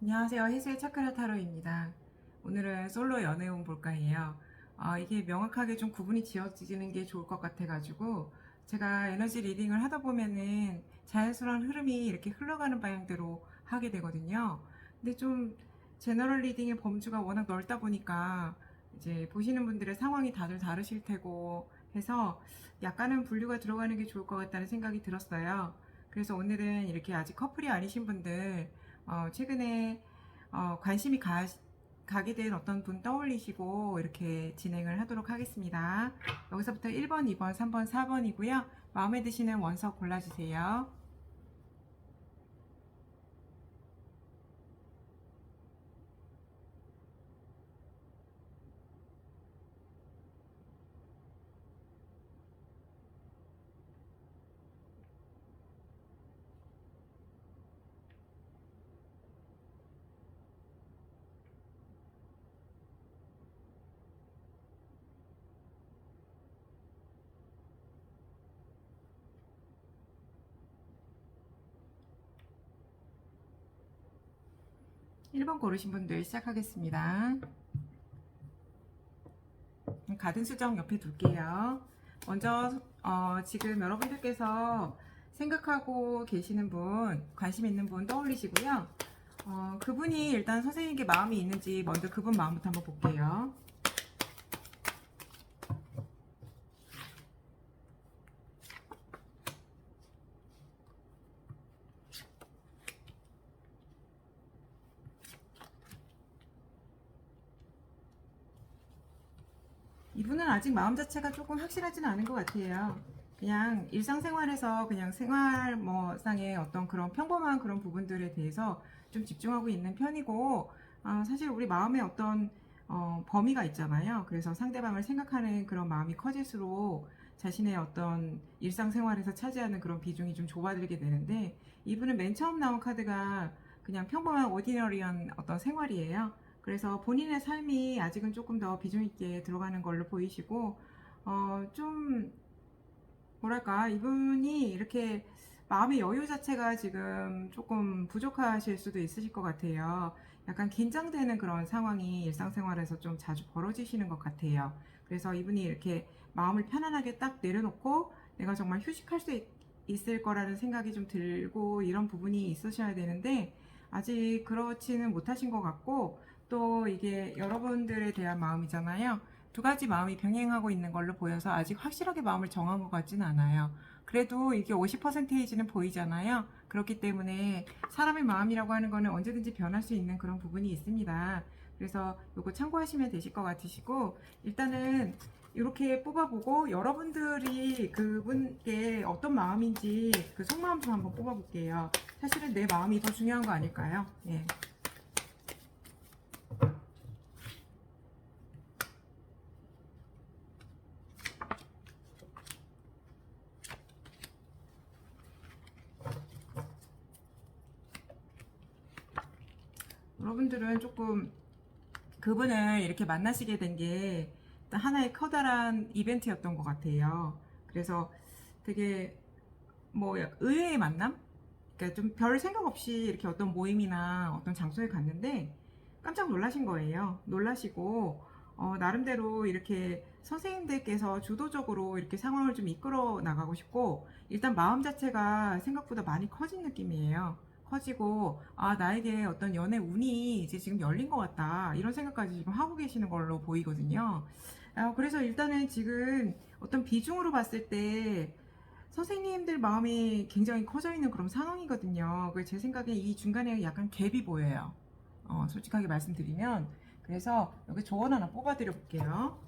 안녕하세요. 해수의 차크라 타로입니다. 오늘은 솔로 연애운 볼까 해요. 이게 명확하게 좀 구분이 지어지는 게 좋을 것 같아가지고 제가 에너지 리딩을 하다 보면은 자연스러운 흐름이 이렇게 흘러가는 방향대로 하게 되거든요. 근데 좀 제너럴 리딩의 범주가 워낙 넓다 보니까 이제 보시는 분들의 상황이 다들 다르실 테고 해서 약간은 분류가 들어가는 게 좋을 것 같다는 생각이 들었어요. 그래서 오늘은 이렇게 아직 커플이 아니신 분들 최근에 관심이 가게 된 어떤 분 떠올리시고 이렇게 진행을 하도록 하겠습니다. 여기서부터 1번, 2번, 3번, 4번이고요. 마음에 드시는 원서 골라주세요. 1번 고르신 분들 시작하겠습니다. 가든 수정 옆에 둘게요. 먼저 지금 여러분들께서 생각하고 계시는 분, 관심 있는 분 떠올리시고요. 그분이 일단 선생님께 마음이 있는지 먼저 그분 마음부터 한번 볼게요. 이분은 아직 마음 자체가 조금 확실하지는 않은 것 같아요. 그냥 일상생활에서 그냥 생활 상의 어떤 그런 평범한 그런 부분들에 대해서 좀 집중하고 있는 편이고, 사실 우리 마음에 어떤 범위가 있잖아요. 그래서 상대방을 생각하는 그런 마음이 커질수록 자신의 어떤 일상생활에서 차지하는 그런 비중이 좀 좁아들게 되는데, 이분은 맨 처음 나온 카드가 그냥 평범한 오디너리한 어떤 생활이에요. 그래서 본인의 삶이 아직은 조금 더 비중 있게 들어가는 걸로 보이시고, 좀 뭐랄까, 이분이 이렇게 마음의 여유 자체가 지금 조금 부족하실 수도 있으실 것 같아요. 약간 긴장되는 그런 상황이 일상생활에서 좀 자주 벌어지시는 것 같아요. 그래서 이분이 이렇게 마음을 편안하게 딱 내려놓고 내가 정말 휴식할 수 있을 거라는 생각이 좀 들고 이런 부분이 있으셔야 되는데 아직 그렇지는 못하신 것 같고, 또 이게 여러분들에 대한 마음이잖아요. 두 가지 마음이 병행하고 있는 걸로 보여서 아직 확실하게 마음을 정한 것 같지는 않아요. 그래도 이게 50%는 보이잖아요. 그렇기 때문에 사람의 마음이라고 하는 거는 언제든지 변할 수 있는 그런 부분이 있습니다. 그래서 이거 참고하시면 되실 것 같으시고, 일단은 이렇게 뽑아보고 여러분들이 그분께 어떤 마음인지 그 속마음 좀 한번 뽑아볼게요. 사실은 내 마음이 더 중요한 거 아닐까요? 예. 여러분들은 조금 그분을 이렇게 만나시게 된 게 하나의 커다란 이벤트였던 것 같아요. 그래서 되게 의외의 만남? 그러니까 좀 별 생각 없이 이렇게 어떤 모임이나 어떤 장소에 갔는데 깜짝 놀라신 거예요. 놀라시고 나름대로 이렇게 선생님들께서 주도적으로 이렇게 상황을 좀 이끌어 나가고 싶고, 일단 마음 자체가 생각보다 많이 커진 느낌이에요. 커지고 나에게 어떤 연애 운이 이제 지금 열린 것 같다 이런 생각까지 지금 하고 계시는 걸로 보이거든요. 그래서 일단은 지금 어떤 비중으로 봤을 때 선생님들 마음이 굉장히 커져 있는 그런 상황이거든요. 제 생각에 이 중간에 약간 갭이 보여요. 솔직하게 말씀드리면. 그래서 여기 조언 하나 뽑아드려 볼게요.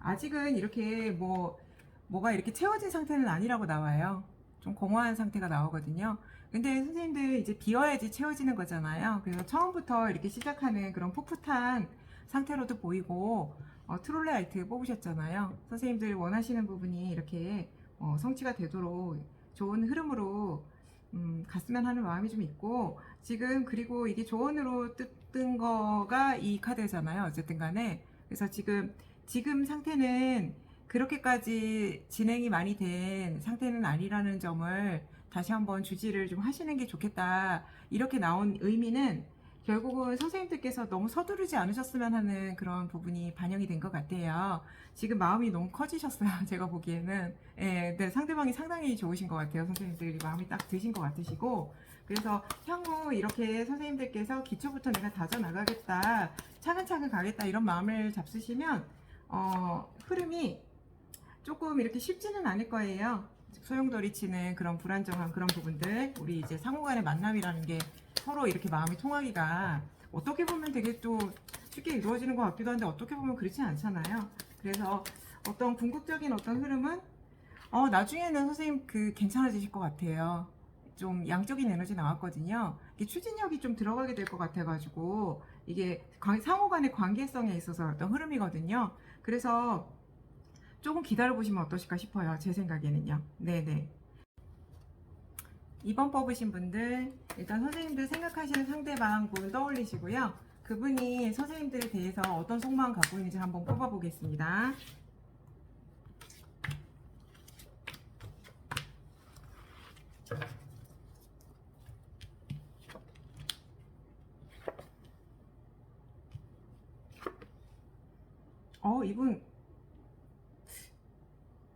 아직은 이렇게 뭐가 이렇게 채워진 상태는 아니라고 나와요. 좀 공허한 상태가 나오거든요. 근데 선생님들 이제 비워야지 채워지는 거잖아요. 그래서 처음부터 이렇게 시작하는 그런 풋풋한 상태로도 보이고, 트롤레 아이트 뽑으셨잖아요. 선생님들 원하시는 부분이 이렇게 성취가 되도록 좋은 흐름으로 갔으면 하는 마음이 좀 있고, 지금 그리고 이게 조언으로 뜬 거가 이 카드잖아요. 어쨌든 간에. 그래서 지금 지금 상태는 그렇게까지 진행이 많이 된 상태는 아니라는 점을 다시 한번 주지를 좀 하시는 게 좋겠다. 이렇게 나온 의미는 결국은 선생님들께서 너무 서두르지 않으셨으면 하는 그런 부분이 반영이 된 것 같아요. 지금 마음이 너무 커지셨어요. 제가 보기에는. 예, 네, 상대방이 상당히 좋으신 것 같아요. 선생님들이 마음이 딱 드신 것 같으시고. 그래서 향후 이렇게 선생님들께서 기초부터 내가 다져나가겠다. 차근차근 가겠다. 이런 마음을 잡수시면, 흐름이 조금 이렇게 쉽지는 않을 거예요. 소용돌이 치는 그런 불안정한 그런 부분들, 우리 이제 상호간의 만남이라는 게 서로 이렇게 마음이 통하기가 어떻게 보면 되게 또 쉽게 이루어지는 것 같기도 한데 어떻게 보면 그렇지 않잖아요. 그래서 어떤 궁극적인 어떤 흐름은 나중에는 선생님 괜찮아지실 것 같아요. 좀 양적인 에너지 나왔거든요. 이게 추진력이 좀 들어가게 될 것 같아가지고 이게 상호 간의 관계성에 있어서 어떤 흐름이거든요. 그래서 조금 기다려 보시면 어떠실까 싶어요. 제 생각에는요. 네네. 2번 뽑으신 분들, 일단 선생님들 생각하시는 상대방 분 떠올리시고요. 그분이 선생님들에 대해서 어떤 속마음 갖고 있는지 한번 뽑아 보겠습니다. 이분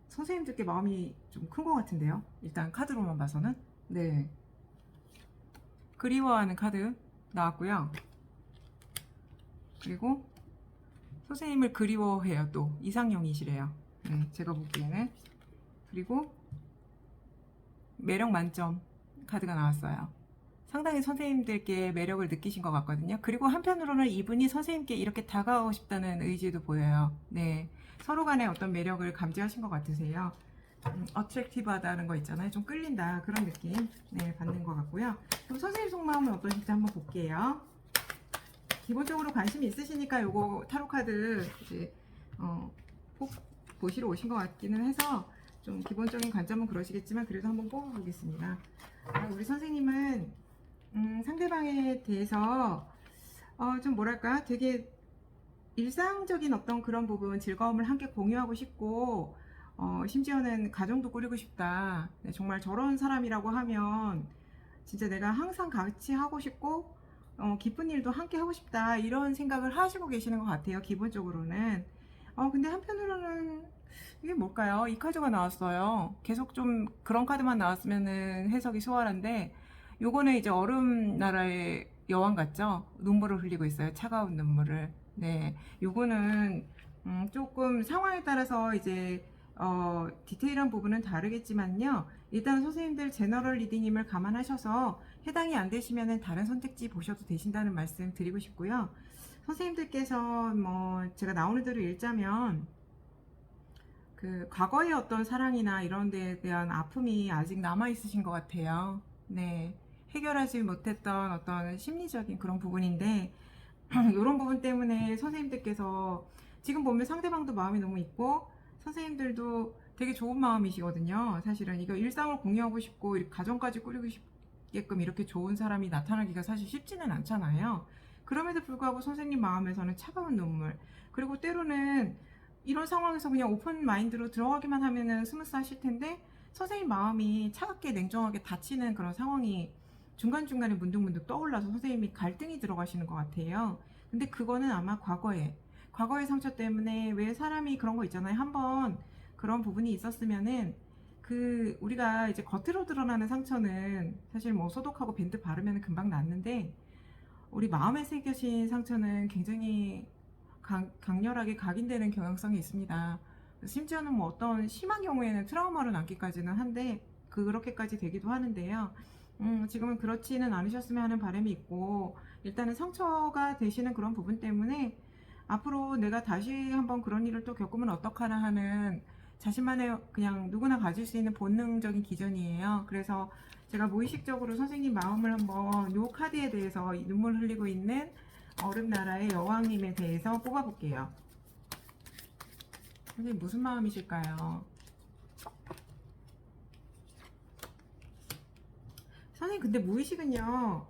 선생님들께 마음이 좀 큰 것 같은데요. 일단 카드로만 봐서는. 네. 그리워하는 카드 나왔고요. 그리고 선생님을 그리워해요. 또 이상형이시래요. 네, 제가 보기에는. 그리고 매력 만점 카드가 나왔어요. 상당히 선생님들께 매력을 느끼신 것 같거든요. 그리고 한편으로는 이분이 선생님께 이렇게 다가가고 싶다는 의지도 보여요. 네, 서로 간의 어떤 매력을 감지하신 것 같으세요. 어트랙티브하다는 거 있잖아요. 좀 끌린다 그런 느낌 네, 받는 것 같고요. 그럼 선생님 속마음은 어떠신지 한번 볼게요. 기본적으로 관심이 있으시니까 요거 타로 카드 이제 꼭 보시러 오신 것 같기는 해서 좀 기본적인 관점은 그러시겠지만 그래도 한번 뽑아보겠습니다. 우리 선생님은 상대방에 대해서 좀 뭐랄까 되게 일상적인 어떤 그런 부분 즐거움을 함께 공유하고 싶고 심지어는 가정도 꾸리고 싶다. 네, 정말 저런 사람이라고 하면 진짜 내가 항상 같이 하고 싶고 기쁜 일도 함께 하고 싶다 이런 생각을 하시고 계시는 것 같아요. 기본적으로는. 근데 한편으로는 이게 뭘까요? 이 카드가 나왔어요. 계속 좀 그런 카드만 나왔으면은 해석이 수월한데 요거는 이제 얼음 나라의 여왕 같죠? 눈물을 흘리고 있어요. 차가운 눈물을. 네, 요거는 조금 상황에 따라서 이제 디테일한 부분은 다르겠지만요. 일단 선생님들 제너럴 리딩임을 감안하셔서 해당이 안 되시면은 다른 선택지 보셔도 되신다는 말씀 드리고 싶고요. 선생님들께서 뭐 제가 나오는 대로 읽자면 과거의 어떤 사랑이나 이런 데에 대한 아픔이 아직 남아 있으신 것 같아요. 네. 해결하지 못했던 어떤 심리적인 그런 부분인데 이런 부분 때문에 선생님들께서 지금 보면 상대방도 마음이 너무 있고 선생님들도 되게 좋은 마음이시거든요. 사실은 이거 일상을 공유하고 싶고 가정까지 꾸리고 싶게끔 이렇게 좋은 사람이 나타나기가 사실 쉽지는 않잖아요. 그럼에도 불구하고 선생님 마음에서는 차가운 눈물, 그리고 때로는 이런 상황에서 그냥 오픈 마인드로 들어가기만 하면은 스무스 하실 텐데 선생님 마음이 차갑게 냉정하게 닫히는 그런 상황이 중간중간에 문득문득 떠올라서 선생님이 갈등이 들어가시는 것 같아요. 근데 그거는 아마 과거의 상처 때문에, 왜 사람이 그런 거 있잖아요. 한번 그런 부분이 있었으면은 우리가 이제 겉으로 드러나는 상처는 사실 뭐 소독하고 밴드 바르면 금방 낫는데 우리 마음에 새겨진 상처는 굉장히 강렬하게 각인되는 경향성이 있습니다. 심지어는 뭐 어떤 심한 경우에는 트라우마로 남기까지는 한데 그렇게까지 되기도 하는데요. 지금은 그렇지는 않으셨으면 하는 바람이 있고, 일단은 상처가 되시는 그런 부분 때문에 앞으로 내가 다시 한번 그런 일을 또 겪으면 어떡하나 하는 자신만의 그냥 누구나 가질 수 있는 본능적인 기전이에요. 그래서 제가 무의식적으로 선생님 마음을 한번 요 카드에 대해서 눈물 흘리고 있는 얼음나라의 여왕님에 대해서 뽑아볼게요. 선생님 무슨 마음이실까요? 선생님 근데 무의식은요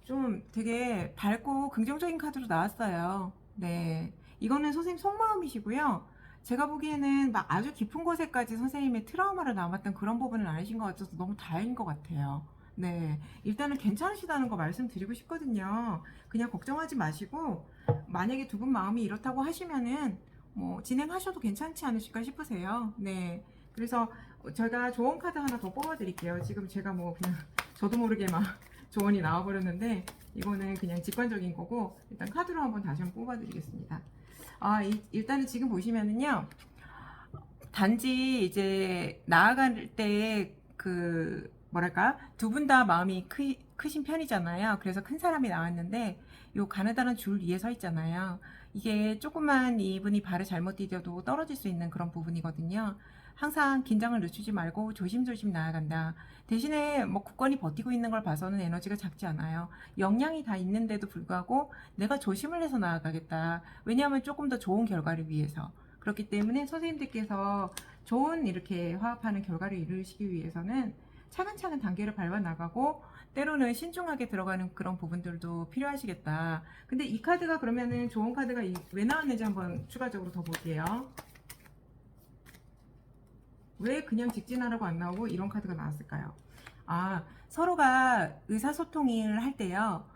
좀 되게 밝고 긍정적인 카드로 나왔어요. 네, 이거는 선생님 속마음이시고요. 제가 보기에는 막 아주 깊은 곳에까지 선생님의 트라우마를 남았던 그런 부분은 아니신 것 같아서 너무 다행인 것 같아요. 네, 일단은 괜찮으시다는 거 말씀드리고 싶거든요. 그냥 걱정하지 마시고 만약에 두 분 마음이 이렇다고 하시면은 뭐 진행하셔도 괜찮지 않으실까 싶으세요. 네, 그래서 제가 조언 카드 하나 더 뽑아드릴게요. 지금 제가 뭐 그냥 저도 모르게 막 조언이 나와버렸는데 이거는 그냥 직관적인 거고 일단 카드로 한번 다시 한번 뽑아드리겠습니다. 일단은 지금 보시면은요. 단지 이제 나아갈 때 그 뭐랄까 두 분 다 마음이 크신 편이잖아요. 그래서 큰 사람이 나왔는데 요 가느다란 줄 위에 서 있잖아요. 이게 조금만 이분이 발을 잘못 디뎌도 떨어질 수 있는 그런 부분이거든요. 항상 긴장을 늦추지 말고 조심조심 나아간다. 대신에 뭐 굳건히 버티고 있는 걸 봐서는 에너지가 작지 않아요. 역량이 다 있는데도 불구하고 내가 조심을 해서 나아가겠다. 왜냐하면 조금 더 좋은 결과를 위해서. 그렇기 때문에 선생님들께서 좋은 이렇게 화합하는 결과를 이루시기 위해서는 차근차근 단계를 밟아 나가고 때로는 신중하게 들어가는 그런 부분들도 필요하시겠다. 근데 이 카드가 그러면은 좋은 카드가 왜 나왔는지 한번 추가적으로 더 볼게요. 왜 그냥 직진하라고 안 나오고 이런 카드가 나왔을까요? 서로가 의사소통을 할 때요.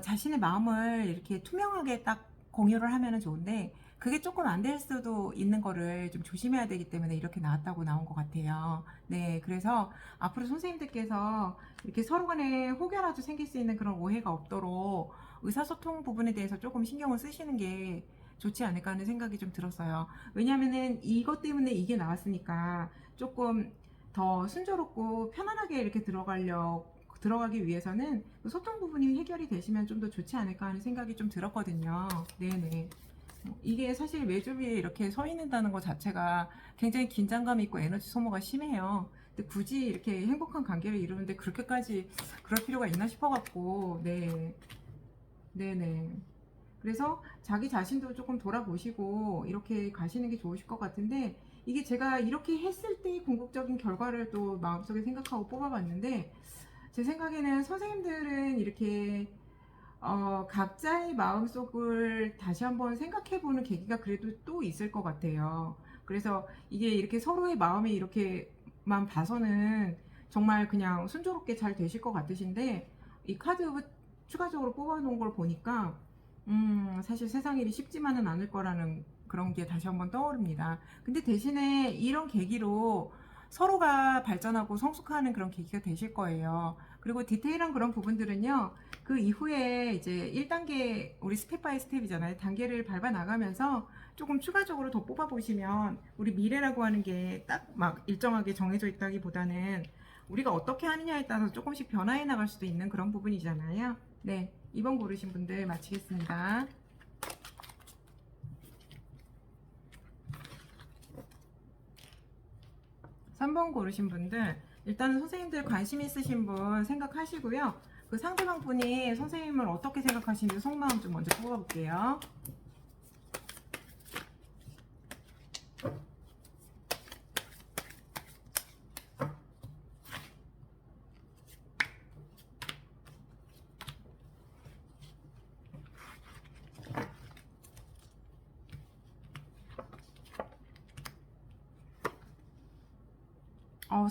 자신의 마음을 이렇게 투명하게 딱 공유를 하면 좋은데 그게 조금 안 될 수도 있는 거를 좀 조심해야 되기 때문에 이렇게 나왔다고 나온 것 같아요. 네, 그래서 앞으로 선생님들께서 이렇게 서로 간에 혹여라도 생길 수 있는 그런 오해가 없도록 의사소통 부분에 대해서 조금 신경을 쓰시는 게 좋지 않을까 하는 생각이 좀 들었어요. 왜냐면은 이것 때문에 이게 나왔으니까 조금 더 순조롭고 편안하게 이렇게 들어가기 위해서는 그 소통 부분이 해결이 되시면 좀 더 좋지 않을까 하는 생각이 좀 들었거든요. 네네. 이게 사실 매주 위에 이렇게 서 있는다는 것 자체가 굉장히 긴장감 있고 에너지 소모가 심해요. 근데 굳이 이렇게 행복한 관계를 이루는데 그렇게까지 그럴 필요가 있나 싶어갖고, 네. 네네. 그래서 자기 자신도 조금 돌아보시고 이렇게 가시는 게 좋으실 것 같은데 이게 제가 이렇게 했을 때 궁극적인 결과를 또 마음속에 생각하고 뽑아봤는데 제 생각에는 선생님들은 이렇게 각자의 마음속을 다시 한번 생각해보는 계기가 그래도 또 있을 것 같아요. 그래서 이게 이렇게 서로의 마음이 이렇게만 봐서는 정말 그냥 순조롭게 잘 되실 것 같으신데 이 카드 추가적으로 뽑아놓은 걸 보니까 사실 세상 일이 쉽지만은 않을 거라는 그런 게 다시 한번 떠오릅니다. 근데 대신에 이런 계기로 서로가 발전하고 성숙하는 그런 계기가 되실 거예요. 그리고 디테일한 그런 부분들은요, 그 이후에 이제 1단계, 우리 스텝 바이 스텝이잖아요. 단계를 밟아 나가면서 조금 추가적으로 더 뽑아보시면 우리 미래라고 하는 게 딱 막 일정하게 정해져 있다기보다는 우리가 어떻게 하느냐에 따라서 조금씩 변화해 나갈 수도 있는 그런 부분이잖아요. 네, 2번 고르신 분들 마치겠습니다. 3번 고르신 분들 일단은 선생님들 관심 있으신 분 생각하시고요. 그 상대방 분이 선생님을 어떻게 생각하시는지 속마음 좀 먼저 뽑아볼게요.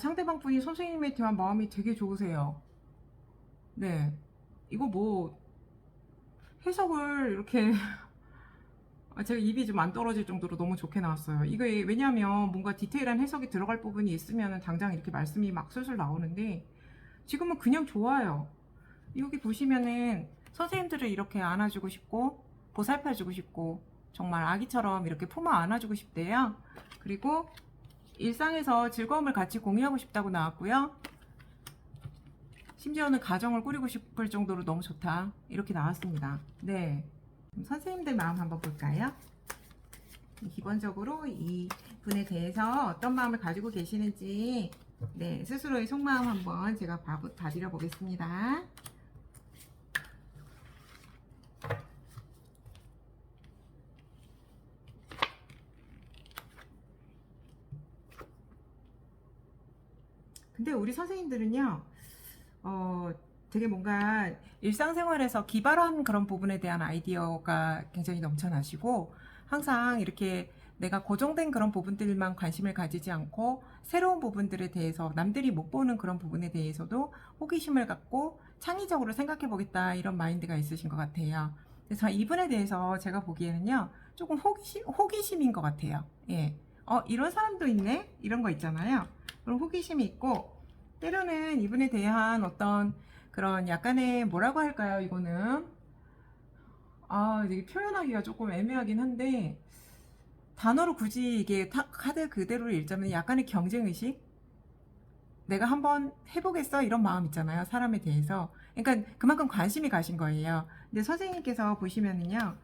상대방 분이 선생님에 대한 마음이 되게 좋으세요. 네. 이거 뭐 해석을 이렇게 제가 입이 좀 안 떨어질 정도로 너무 좋게 나왔어요. 이게 왜냐면 뭔가 디테일한 해석이 들어갈 부분이 있으면 당장 이렇게 말씀이 막 술술 나오는데 지금은 그냥 좋아요. 여기 보시면은 선생님들을 이렇게 안아주고 싶고 보살펴주고 싶고 정말 아기처럼 이렇게 품어 안아주고 싶대요. 그리고 일상에서 즐거움을 같이 공유하고 싶다고 나왔고요. 심지어는 가정을 꾸리고 싶을 정도로 너무 좋다 이렇게 나왔습니다. 네, 그럼 선생님들 마음 한번 볼까요? 기본적으로 이 분에 대해서 어떤 마음을 가지고 계시는지 네, 스스로의 속마음 한번 제가 봐드려 보겠습니다. 근데 우리 선생님들은요, 되게 뭔가 일상생활에서 기발한 그런 부분에 대한 아이디어가 굉장히 넘쳐나시고 항상 이렇게 내가 고정된 그런 부분들만 관심을 가지지 않고 새로운 부분들에 대해서 남들이 못 보는 그런 부분에 대해서도 호기심을 갖고 창의적으로 생각해 보겠다 이런 마인드가 있으신 것 같아요. 그래서 이분에 대해서 제가 보기에는요 조금 호기심인 것 같아요. 예. 이런 사람도 있네? 이런 거 있잖아요. 그런 호기심이 있고 때로는 이분에 대한 어떤 그런 약간의 뭐라고 할까요? 이거는 이게 표현하기가 조금 애매하긴 한데 단어로 굳이 이게 카드 그대로 읽자면 약간의 경쟁의식? 내가 한번 해보겠어? 이런 마음 있잖아요. 사람에 대해서. 그러니까 그만큼 관심이 가신 거예요. 근데 선생님께서 보시면은요,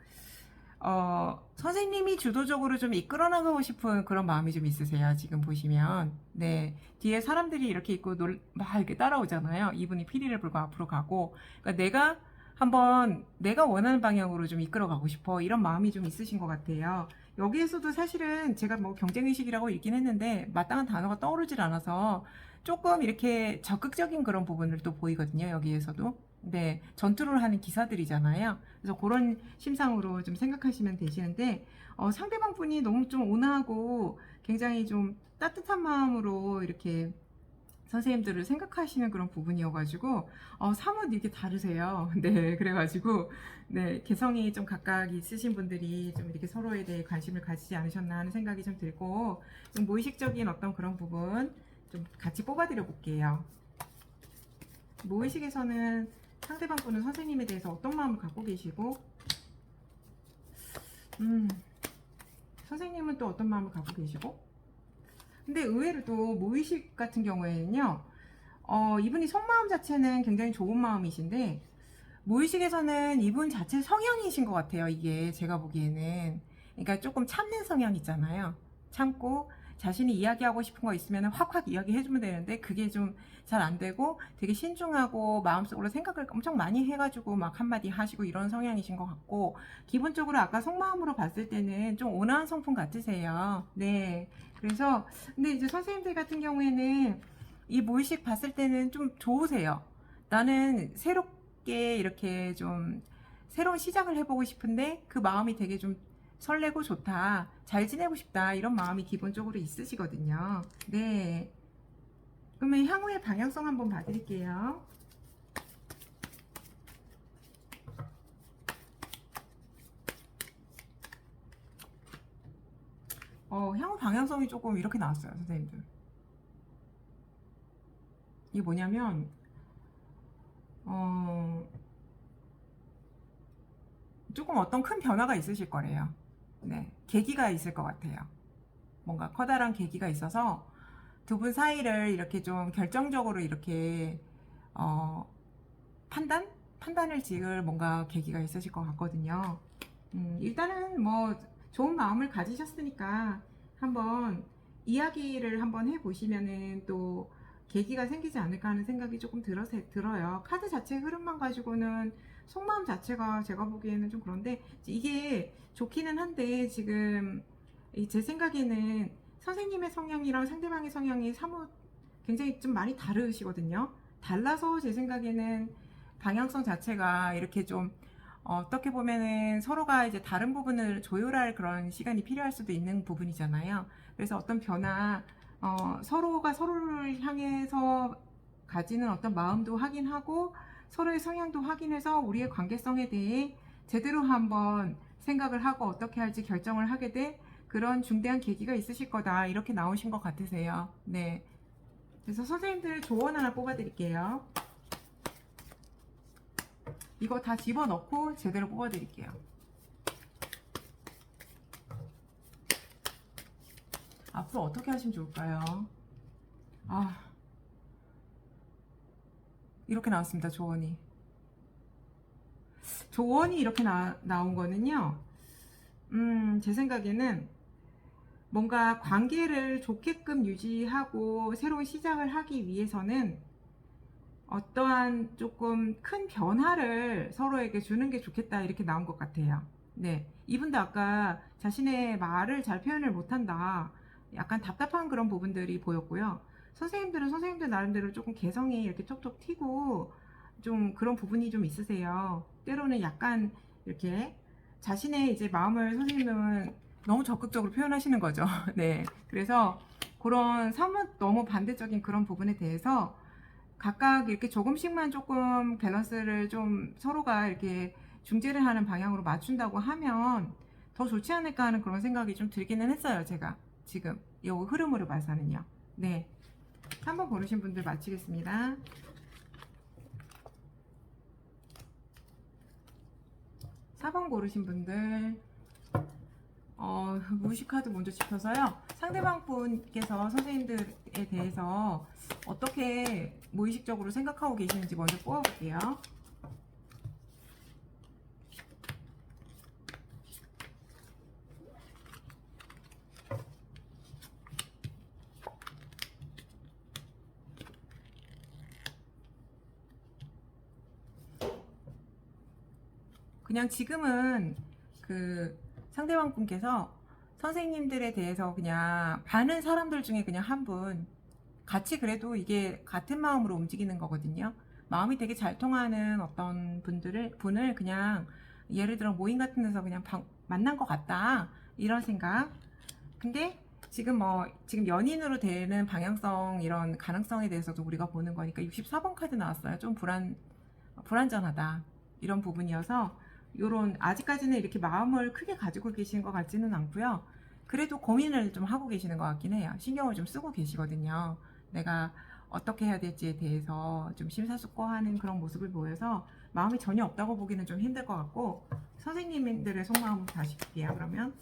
선생님이 주도적으로 좀 이끌어 나가고 싶은 그런 마음이 좀 있으세요. 지금 보시면. 네. 뒤에 사람들이 이렇게 있고 막 이렇게 따라오잖아요. 이분이 피리를 불고 앞으로 가고. 그러니까 내가 한번 내가 원하는 방향으로 좀 이끌어 가고 싶어. 이런 마음이 좀 있으신 것 같아요. 여기에서도 사실은 제가 뭐 경쟁의식이라고 읽긴 했는데 마땅한 단어가 떠오르질 않아서 조금 이렇게 적극적인 그런 부분을 또 보이거든요. 여기에서도. 네, 전투를 하는 기사들이잖아요. 그래서 그런 심상으로 좀 생각하시면 되시는데 상대방 분이 너무 좀 온화하고 굉장히 좀 따뜻한 마음으로 이렇게 선생님들을 생각하시는 그런 부분이어가지고 사뭇 이렇게 다르세요. 네, 그래가지고 네 개성이 좀 각각 있으신 분들이 좀 이렇게 서로에 대해 관심을 가지지 않으셨나 하는 생각이 좀 들고 좀 무의식적인 어떤 그런 부분 좀 같이 뽑아드려 볼게요. 무의식에서는 상대방 분은 선생님에 대해서 어떤 마음을 갖고 계시고 선생님은 또 어떤 마음을 갖고 계시고 근데 의외로 또 무의식 같은 경우에는요 이분이 속마음 자체는 굉장히 좋은 마음이신데 무의식에서는 이분 자체 성향이신 것 같아요. 이게 제가 보기에는 그러니까 조금 참는 성향 있잖아요. 참고 자신이 이야기하고 싶은 거 있으면 확확 이야기해주면 되는데 그게 좀 잘 안 되고 되게 신중하고 마음속으로 생각을 엄청 많이 해가지고 막 한마디 하시고 이런 성향이신 것 같고 기본적으로 아까 속마음으로 봤을 때는 좀 온화한 성품 같으세요. 네. 그래서 근데 이제 선생님들 같은 경우에는 이 무의식 봤을 때는 좀 좋으세요. 나는 새롭게 이렇게 좀 새로운 시작을 해보고 싶은데 그 마음이 되게 좀 설레고 좋다. 잘 지내고 싶다. 이런 마음이 기본적으로 있으시거든요. 네. 그러면 향후의 방향성 한번 봐드릴게요. 향후 방향성이 조금 이렇게 나왔어요, 선생님들. 이게 뭐냐면, 조금 어떤 큰 변화가 있으실 거래요. 네. 계기가 있을 것 같아요. 뭔가 커다란 계기가 있어서 두 분 사이를 이렇게 좀 결정적으로 이렇게 판단을 지을 뭔가 계기가 있으실 것 같거든요. 일단은 뭐 좋은 마음을 가지셨으니까 한번 이야기를 한번 해보시면은 또 계기가 생기지 않을까 하는 생각이 조금 들어요. 카드 자체 흐름만 가지고는 속마음 자체가 제가 보기에는 좀 그런데 이게 좋기는 한데 지금 제 생각에는 선생님의 성향이랑 상대방의 성향이 사뭇 굉장히 좀 많이 다르시거든요. 달라서 제 생각에는 방향성 자체가 이렇게 좀 어떻게 보면은 서로가 이제 다른 부분을 조율할 그런 시간이 필요할 수도 있는 부분이잖아요. 그래서 어떤 변화, 서로가 서로를 향해서 가지는 어떤 마음도 확인하고 서로의 성향도 확인해서 우리의 관계성에 대해 제대로 한번 생각을 하고 어떻게 할지 결정을 하게 돼 그런 중대한 계기가 있으실 거다 이렇게 나오신 것 같으세요. 네. 그래서 선생님들 조언 하나 뽑아드릴게요. 이거 다 집어넣고 제대로 뽑아드릴게요. 앞으로 어떻게 하시면 좋을까요? 이렇게 나왔습니다. 조언이. 조언이 이렇게 나온 거는요. 제 생각에는 뭔가 관계를 좋게끔 유지하고 새로운 시작을 하기 위해서는 어떠한 조금 큰 변화를 서로에게 주는 게 좋겠다 이렇게 나온 것 같아요. 네, 이분도 아까 자신의 말을 잘 표현을 못한다 약간 답답한 그런 부분들이 보였고요. 선생님들은 선생님들 나름대로 조금 개성이 이렇게 톡톡 튀고 좀 그런 부분이 좀 있으세요. 때로는 약간 이렇게 자신의 이제 마음을 선생님은 너무 적극적으로 표현하시는 거죠. 네. 그래서 그런 사뭇 너무 반대적인 그런 부분에 대해서 각각 이렇게 조금씩만 조금 밸런스를 좀 서로가 이렇게 중재를 하는 방향으로 맞춘다고 하면 더 좋지 않을까 하는 그런 생각이 좀 들기는 했어요. 제가 지금 이 흐름으로 봐서는요. 네. 3번 고르신 분들 마치겠습니다. 4번 고르신 분들 무의식카드 먼저 짚어서요. 상대방 분께서 선생님들에 대해서 어떻게 무의식적으로 생각하고 계시는지 먼저 뽑아볼게요. 그냥 지금은 그 상대방 분께서 선생님들에 대해서 그냥 많은 사람들 중에 그냥 한 분 같이 그래도 이게 같은 마음으로 움직이는 거거든요. 마음이 되게 잘 통하는 어떤 분을 그냥 예를 들어 모임 같은 데서 그냥 만난 것 같다 이런 생각. 근데 지금 연인으로 되는 방향성 이런 가능성에 대해서도 우리가 보는 거니까 64번 카드 나왔어요. 좀 불안전하다 이런 부분이어서 요런 아직까지는 이렇게 마음을 크게 가지고 계시는 것 같지는 않고요. 그래도 고민을 좀 하고 계시는 것 같긴 해요. 신경을 좀 쓰고 계시거든요. 내가 어떻게 해야 될지에 대해서 좀 심사숙고하는 그런 모습을 보여서 마음이 전혀 없다고 보기는 좀 힘들 것 같고, 선생님들의 속마음 다시 볼게요. 그러면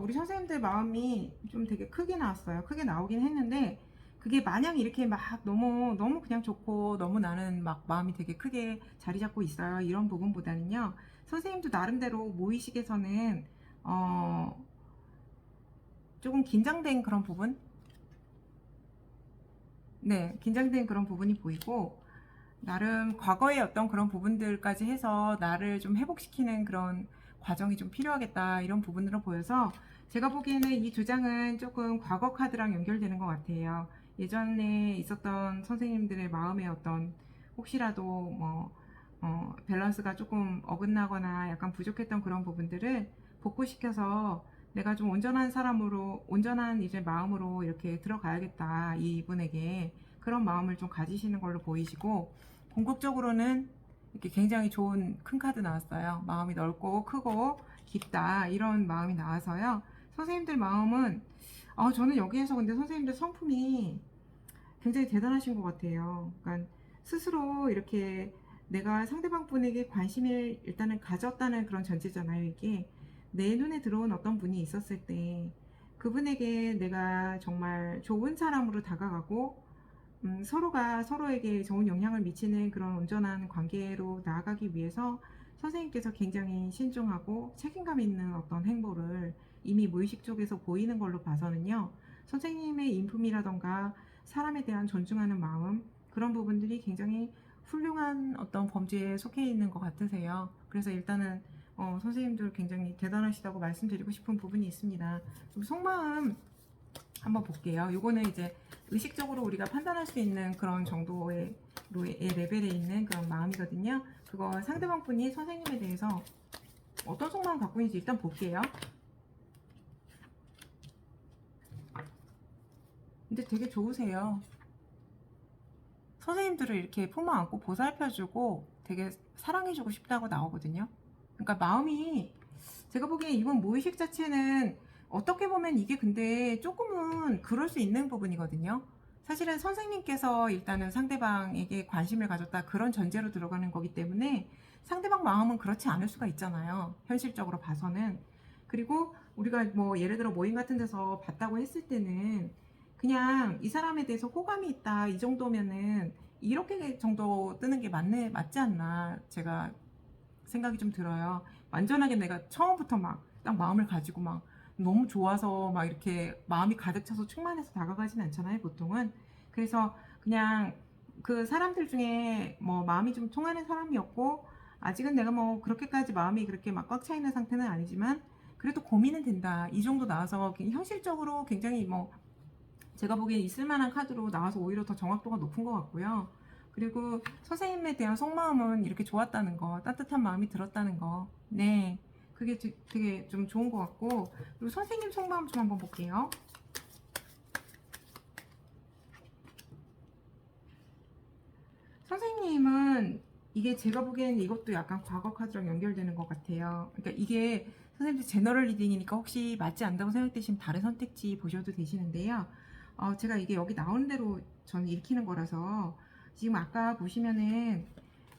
우리 선생님들 마음이 좀 되게 크게 나왔어요. 크게 나오긴 했는데 그게 마냥 이렇게 막 너무 그냥 좋고 너무 나는 막 마음이 되게 크게 자리 잡고 있어요. 이런 부분보다는요. 선생님도 나름대로 모의식에서는 조금 긴장된 그런 부분? 네, 긴장된 그런 부분이 보이고 나름 과거의 어떤 그런 부분들까지 해서 나를 좀 회복시키는 그런 과정이 좀 필요하겠다 이런 부분으로 보여서 제가 보기에는 이 두 장은 조금 과거 카드랑 연결되는 것 같아요. 예전에 있었던 선생님들의 마음의 어떤 혹시라도 밸런스가 조금 어긋나거나 약간 부족했던 그런 부분들을 복구시켜서 내가 좀 온전한 사람으로 온전한 이제 마음으로 이렇게 들어가야겠다 이분에게 그런 마음을 좀 가지시는 걸로 보이시고, 궁극적으로는 이렇게 굉장히 좋은 큰 카드 나왔어요. 마음이 넓고 크고 깊다 이런 마음이 나와서요. 선생님들 마음은 저는 여기에서 근데 선생님들 성품이 굉장히 대단하신 것 같아요. 그러니까 스스로 이렇게 내가 상대방 분에게 관심을 일단은 가졌다는 그런 전제잖아요. 이게 내 눈에 들어온 어떤 분이 있었을 때 그분에게 내가 정말 좋은 사람으로 다가가고 서로가 서로에게 좋은 영향을 미치는 그런 온전한 관계로 나아가기 위해서 선생님께서 굉장히 신중하고 책임감 있는 어떤 행보를 이미 무의식 쪽에서 보이는 걸로 봐서는요. 선생님의 인품이라던가 사람에 대한 존중하는 마음, 그런 부분들이 굉장히 훌륭한 어떤 범주에 속해 있는 것 같으세요. 그래서 일단은 선생님들 굉장히 대단하시다고 말씀드리고 싶은 부분이 있습니다. 좀 속마음 한번 볼게요. 요거는 이제 의식적으로 우리가 판단할 수 있는 그런 정도의 레벨에 있는 그런 마음이거든요. 그거 상대방 분이 선생님에 대해서 어떤 속마음 갖고 있는지 일단 볼게요. 근데 되게 좋으세요. 선생님들을 이렇게 품어 안고 보살펴주고 되게 사랑해주고 싶다고 나오거든요. 그러니까 마음이, 제가 보기엔 이번 무의식 자체는 어떻게 보면 이게 근데 조금은 그럴 수 있는 부분이거든요. 사실은 선생님께서 일단은 상대방에게 관심을 가졌다 그런 전제로 들어가는 거기 때문에 상대방 마음은 그렇지 않을 수가 있잖아요. 현실적으로 봐서는. 그리고 우리가 뭐 예를 들어 모임 같은 데서 봤다고 했을 때는 그냥 이 사람에 대해서 호감이 있다 이 정도면은 이렇게 정도 뜨는 게 맞지 않나 제가 생각이 좀 들어요. 완전하게 내가 처음부터 막 딱 마음을 가지고 막 너무 좋아서 막 이렇게 마음이 가득 차서 충만해서 다가가진 않잖아요, 보통은. 그래서 그냥 그 사람들 중에 뭐 마음이 좀 통하는 사람이었고, 아직은 내가 뭐 그렇게까지 마음이 그렇게 막 꽉 차 있는 상태는 아니지만 그래도 고민은 된다 이 정도 나와서 현실적으로 굉장히 뭐 제가 보기엔 있을만한 카드로 나와서 오히려 더 정확도가 높은 것 같고요. 그리고 선생님에 대한 속마음은 이렇게 좋았다는 거, 따뜻한 마음이 들었다는 거, 네, 그게 되게 좀 좋은 것 같고, 그리고 선생님 속마음 좀 한번 볼게요. 선생님은 이게 제가 보기에는 이것도 약간 과거 카드랑 연결되는 것 같아요. 그러니까 이게 선생님들 제너럴 리딩이니까 혹시 맞지 않다고 생각되시면 다른 선택지 보셔도 되시는데요. 제가 이게 여기 나오는 대로 저는 읽히는 거라서 지금 아까 보시면은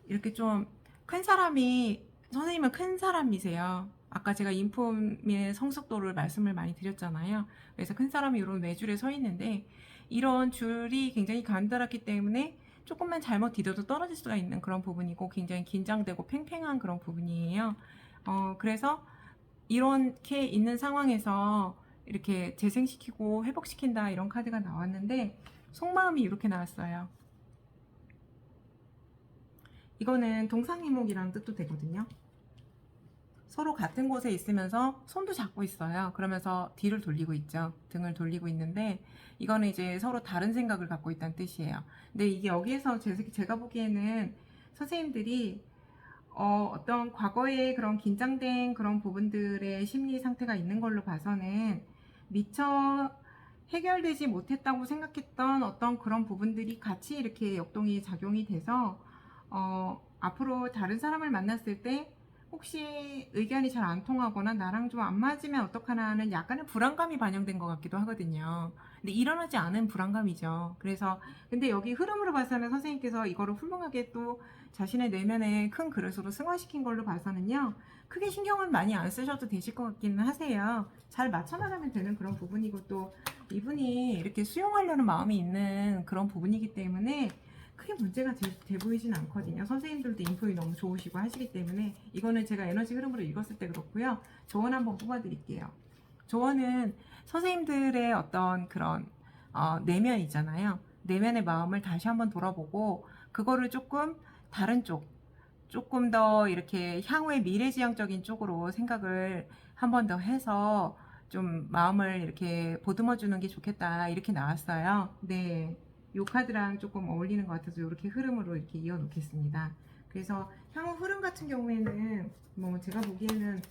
이렇게 좀 큰 사람이 선생님은 큰 사람이세요. 아까 제가 인품의 성숙도를 말씀을 많이 드렸잖아요. 그래서 큰 사람이 이런 외줄에 서 있는데 이런 줄이 굉장히 간단했기 때문에 조금만 잘못 디뎌도 떨어질 수가 있는 그런 부분이고 굉장히 긴장되고 팽팽한 그런 부분이에요. 그래서 이렇게 있는 상황에서 이렇게 재생시키고 회복시킨다 이런 카드가 나왔는데 속마음이 이렇게 나왔어요. 이거는 동상이몽이라는 뜻도 되거든요. 서로 같은 곳에 있으면서 손도 잡고 있어요. 그러면서 뒤를 돌리고 있죠. 등을 돌리고 있는데 이거는 이제 서로 다른 생각을 갖고 있다는 뜻이에요. 근데 이게 여기에서 제가 보기에는 선생님들이 어떤 과거의 그런 긴장된 그런 부분들의 심리 상태가 있는 걸로 봐서는 미처 해결되지 못했다고 생각했던 어떤 그런 부분들이 같이 이렇게 역동이 작용이 돼서 앞으로 다른 사람을 만났을 때 혹시 의견이 잘 안 통하거나 나랑 좀 안 맞으면 어떡하나 하는 약간의 불안감이 반영된 것 같기도 하거든요. 근데 일어나지 않은 불안감이죠. 그래서 근데 여기 흐름으로 봐서는 선생님께서 이거를 훌륭하게 또 자신의 내면의 큰 그릇으로 승화시킨 걸로 봐서는요. 크게 신경을 많이 안 쓰셔도 되실 것 같기는 하세요. 잘 맞춰나가면 되는 그런 부분이고 또 이분이 이렇게 수용하려는 마음이 있는 그런 부분이기 때문에 크게 문제가 돼 보이진 않거든요. 선생님들도 인품이 너무 좋으시고 하시기 때문에 이거는 제가 에너지 흐름으로 읽었을 때 그렇고요. 조언 한번 뽑아드릴게요. 조언은 선생님들의 어떤 그런 내면 있잖아요. 내면의 마음을 다시 한번 돌아보고 그거를 조금 다른 쪽, 조금 더 이렇게 향후의 미래지향적인 쪽으로 생각을 한 번 더 해서 좀 마음을 이렇게 보듬어 주는 게 좋겠다 이렇게 나왔어요. 네. 요 카드랑 조금 어울리는 것 같아서 이렇게 흐름으로 이렇게 이어 놓겠습니다. 그래서 향후 흐름 같은 경우에는 뭐 제가 보기에는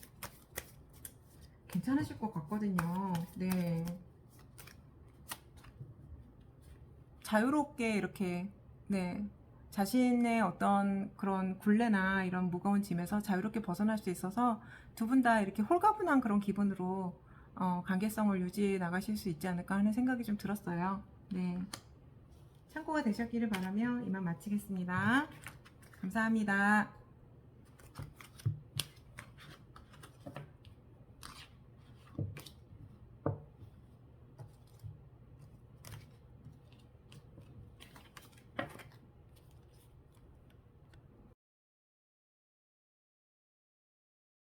괜찮으실 것 같거든요. 네. 자유롭게 이렇게, 네. 자신의 어떤 그런 굴레나 이런 무거운 짐에서 자유롭게 벗어날 수 있어서 두 분 다 이렇게 홀가분한 그런 기분으로 관계성을 유지해 나가실 수 있지 않을까 하는 생각이 좀 들었어요. 네. 참고가 되셨기를 바라며 이만 마치겠습니다. 감사합니다.